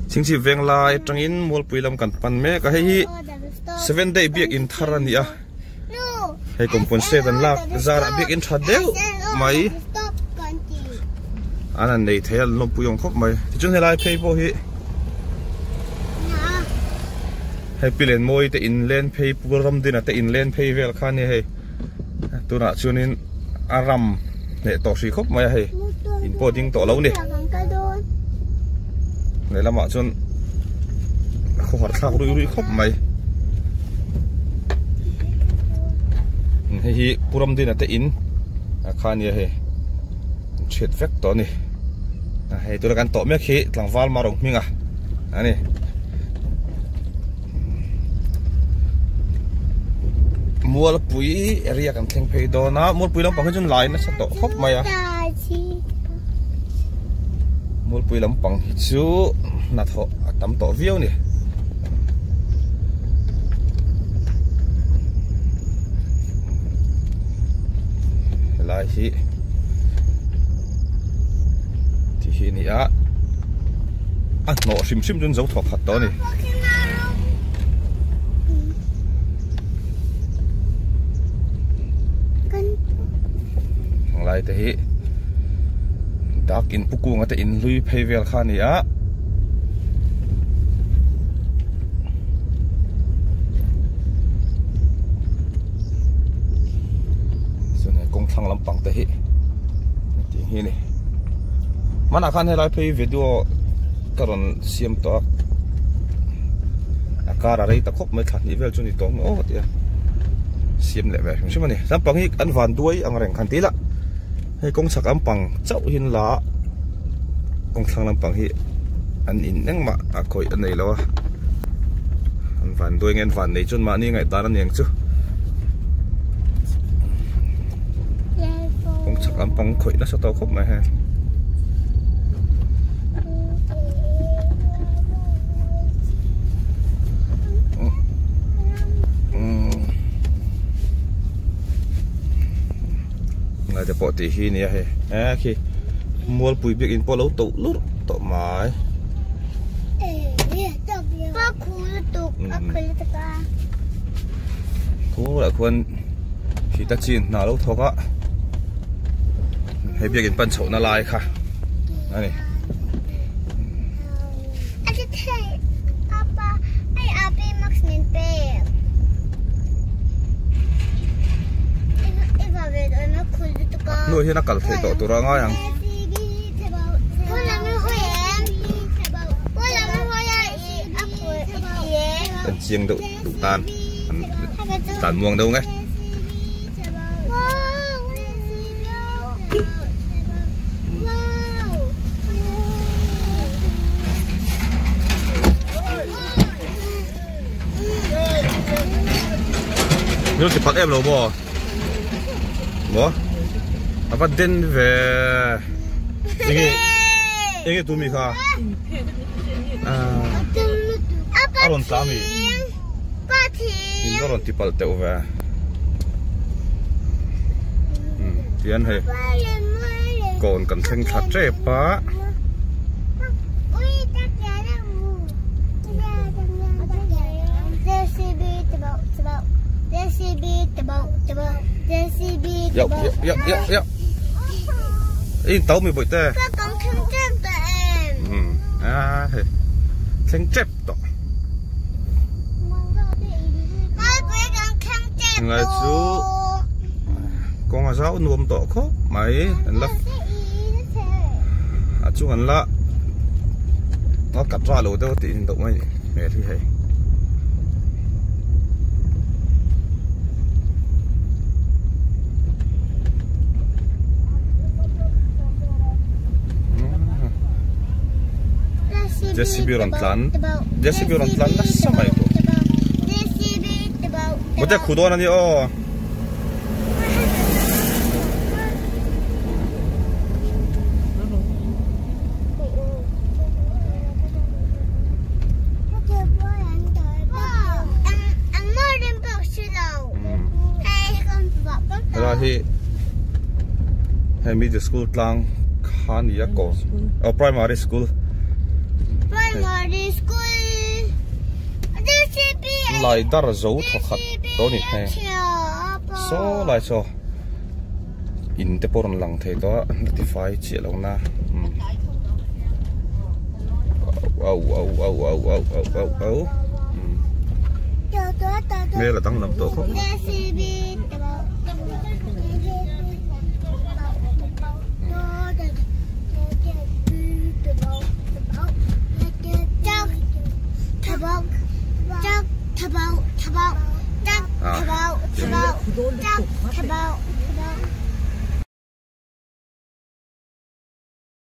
chính chỉ veng lai trong in mua bùi làm cẩn pan mẹ cái hi 7 day biếc in tharani à hay cũng còn xe đàn lạc ra đã biếc in thật đéo mấy anh này thấy là bùi ông khóc mày thì chúng ta lại pay vô hi hay pilen moi te in len pay puram din te in len pay vel khan ni hay tu na chunin aram ne to si khóc mày hay in po ding to lâu nè này là mà chun không hoạt sao đuôi khóc mày hay puram din te in khan ni hay chết vét to nè hay tôi là gan to mấy khi thằng val mà rong mình à anh mua bụi area kan theng phei do na mua bụi lam pang chun lai na sa to khop mai à mua bụi lam pang chu na tho tam to viu ni lai hi thì hi ni a no sim sim chun zo thok khat to ni lại thế dark in puku ngate in lui payvel khani a so này công thang lampang te hi ti hi ni mana khan he lai pay video karon siam to akara rei ta khop mai khat ni vel chuni tong o tia siam le ve chuma ni lampang hi an van duai ang reng khan ti la hay công sạc ampang cháu hin lá công thang lampang hi anh in neng mà coi anh này lo anh van đuôi nghe van này chun mà ni ngày ta nó nheng chứ công sạc ampang coi nó sao tao khóc mày ha ngày thì bỏ tí hi nè hay khi mua bụi biếc in po lâu tụ lút tụ mái cú là quân khi ta chín nào lâu thôi á hay biếc in pan sầu na lai khá này nuôi thì nó cần phải tổ ra ngay hàng cần chiên đủ tan tàn muông đâu ngay nó chỉ bắt em rồi bò apa den về ini tu mika alon tami ini orang tipal teu về tiền hay còn cần thanh thật trẻ pa Dạ. In tấu mình bội tê. Thì thanh chép đó. Ngày chú con là sao nuông tỏ khó máy lắm. Chú hắn lạ nó cặp ra lối đâu thì động ấy mẹ thì hay. JCB orang tlan lah sama itu. Betul kudo nanti oh. Rồi thì hay mi the school tlang Hania ko primary school lại dar zo thọ khát đó nè he so lại so in te poron lang thei đó notify chi lo na au nghe là tăng làm tổ không